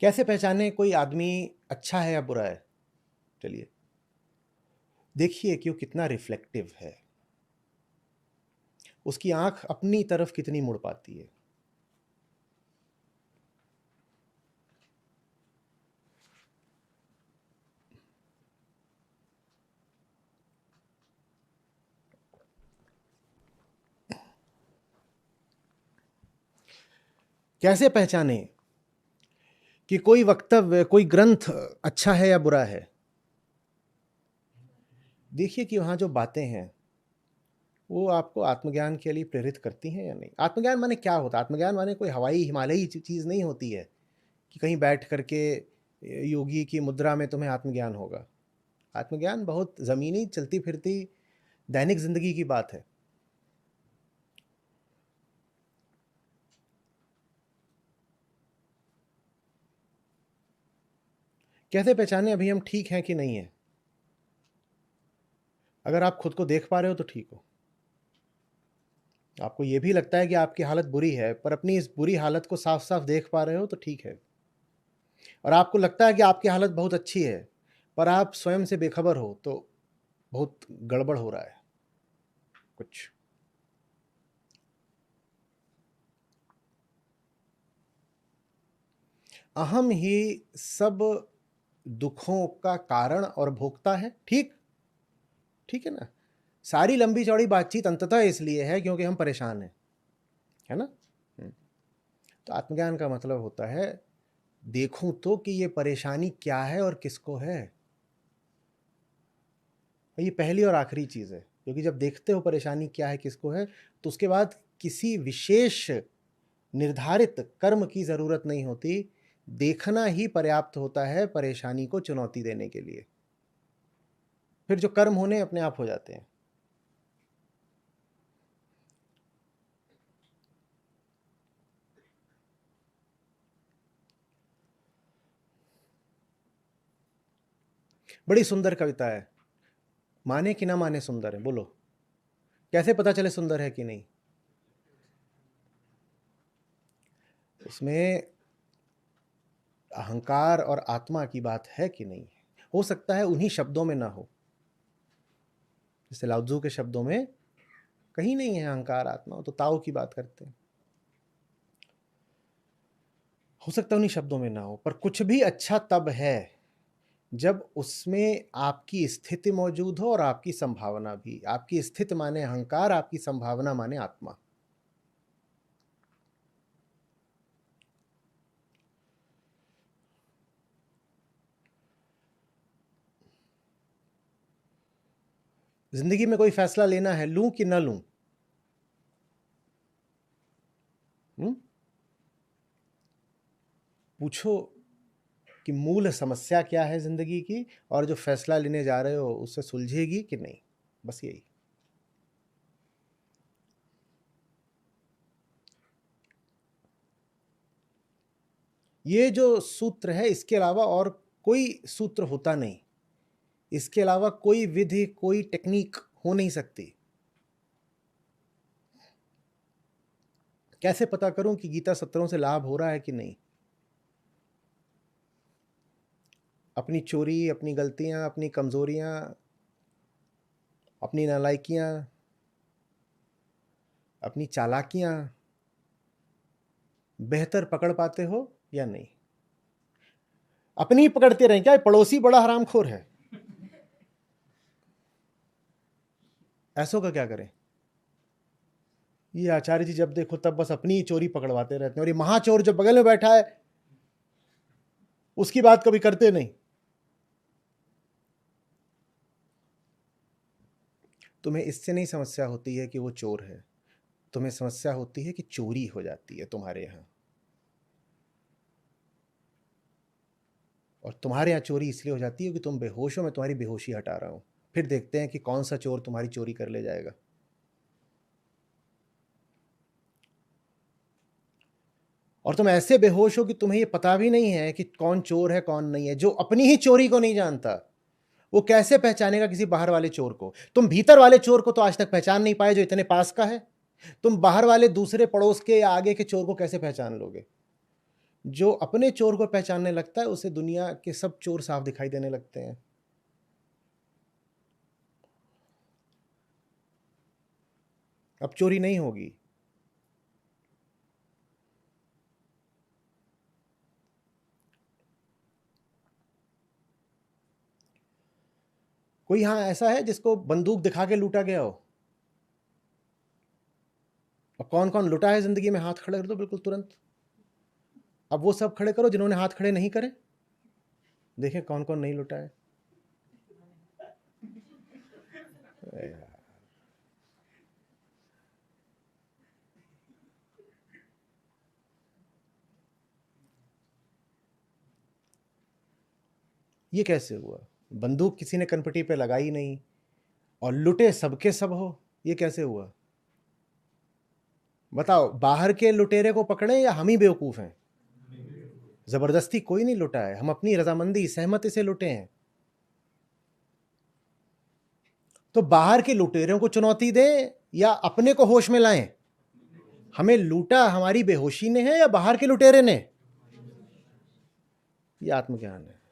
कैसे पहचाने कोई आदमी अच्छा है या बुरा है? चलिए, देखिए कि वो कितना रिफ्लेक्टिव है, उसकी आंख अपनी तरफ कितनी मुड़ पाती है। कैसे पहचाने कि कोई वक्तव्य, कोई ग्रंथ अच्छा है या बुरा है? देखिए कि वहाँ जो बातें हैं, वो आपको आत्मज्ञान के लिए प्रेरित करती हैं या नहीं। आत्मज्ञान माने क्या होता है? आत्मज्ञान माने कोई हवाई हिमालयी चीज़ नहीं होती है कि कहीं बैठ करके योगी की मुद्रा में तुम्हें आत्मज्ञान होगा। आत्मज्ञान बहुत ज़मीनी, चलती-फिरती दैनिक ज़िंदगी की बात है। कैसे पहचानें अभी हम ठीक हैं कि नहीं हैं? अगर आप खुद को देख पा रहे हो तो ठीक हो। आपको ये भी लगता है कि आपकी हालत बुरी है, पर अपनी इस बुरी हालत को साफ-साफ देख पा रहे हो तो ठीक है। और आपको लगता है कि आपकी हालत बहुत अच्छी है, पर आप स्वयं से बेखबर हो तो बहुत गड़बड़ हो रहा है कुछ। अहम ही सब दुखों का कारण और भोक्ता है, ठीक? ठीक है ना? सारी लंबी-चौड़ी बातचीत अंततः इसलिए है क्योंकि हम परेशान हैं, है ना? तो आत्मज्ञान का मतलब होता है, देखूं तो कि ये परेशानी क्या है और किसको है। ये पहली और आखिरी चीज़ है, क्योंकि जब देखते हो परेशानी क्या है, किसको है, तो उसके बाद किसी विशेष निर्धारित कर्म की ज़रूरत नहीं होती, देखना ही पर्याप्त होता है परेशानी को चुनौती देने के लिए। फिर जो कर्म होने अपने आप हो जाते हैं। बड़ी सुंदर कविता है, माने कि ना माने सुंदर है, बोलो कैसे पता चले सुंदर है कि नहीं? उसमें अहंकार और आत्मा की बात है कि नहीं है? हो सकता है उन्हीं शब्दों में ना हो, जैसे लाओत्ज़ु के शब्दों में कहीं नहीं है अहंकार आत्मा, तो ताओ की बात करते हैं। हो सकता है उन्हीं शब्दों में ना हो, पर कुछ भी अच्छा तब है जब उसमें आपकी स्थिति मौजूद हो और आपकी संभावना भी। आपकी स्थिति माने अहंकार, आपकी संभावना माने आत्मा। जिंदगी में कोई फैसला लेना है, लूं कि ना लूं? पूछो कि मूल समस्या क्या है जिंदगी की, और जो फैसला लेने जा रहे हो उससे सुलझेगी कि नहीं, बस यही। ये जो सूत्र है, इसके अलावा और कोई सूत्र होता नहीं, इसके अलावा कोई विधि, कोई टेक्निक हो नहीं सकती। कैसे पता करूं कि गीता सत्रों से लाभ हो रहा है कि नहीं? अपनी चोरी, अपनी गलतियां, अपनी कमजोरियां, अपनी नालायकियां, अपनी चालाकियां बेहतर पकड़ पाते हो या नहीं? अपनी ही पकड़ते रहें क्या? पड़ोसी बड़ा हरामखोर है, ऐसों का क्या करें? ये आचार्य जी जब देखो तब बस अपनी ही चोरी पकड़वाते रहते हैं, और ये महाचोर जो बगल में बैठा है उसकी बात कभी करते नहीं। तुम्हें इससे नहीं समस्या होती है कि वो चोर है, तुम्हें समस्या होती है कि चोरी हो जाती है तुम्हारे यहां। और तुम्हारे यहां चोरी इसलिए हो जाती है कि तुम बेहोश हो, मैं तुम्हारी बेहोशी हटा रहा हूं, फिर देखते हैं कि कौन सा चोर तुम्हारी चोरी कर ले जाएगा। और तुम ऐसे बेहोश हो कि तुम्हें ये पता भी नहीं है कि कौन चोर है कौन नहीं है। जो अपनी ही चोरी को नहीं जानता, वो कैसे पहचानेगा किसी बाहर वाले चोर को? तुम भीतर वाले चोर को तो आज तक पहचान नहीं पाए जो इतने पास का है, तुम बाहर वाले दूसरे पड़ोस के या आगे के चोर को कैसे पहचान लोगे? जो अपने चोर को पहचानने लगता है उसे दुनिया के सब चोर साफ दिखाई देने लगते हैं। अब चोरी नहीं होगी। कोई यहां ऐसा है जिसको बंदूक दिखा के लूटा गया हो? और कौन कौन लुटा है जिंदगी में, हाथ खड़े कर दो बिल्कुल तुरंत। अब वो सब खड़े करो जिन्होंने हाथ खड़े नहीं करे, देखें कौन कौन नहीं लुटा है। ये कैसे हुआ? बंदूक किसी ने कनपटी पे लगाई नहीं और लुटे सबके सब हो, ये कैसे हुआ? बताओ, बाहर के लुटेरे को पकड़े या हम ही बेवकूफ हैं? जबरदस्ती कोई नहीं लुटा है, हम अपनी रजामंदी सहमति से लुटे हैं। तो बाहर के लुटेरों को चुनौती दें या अपने को होश में लाएं? हमें लूटा हमारी बेहोशी ने है या बाहर के लुटेरे ने? ये आत्मज्ञान है।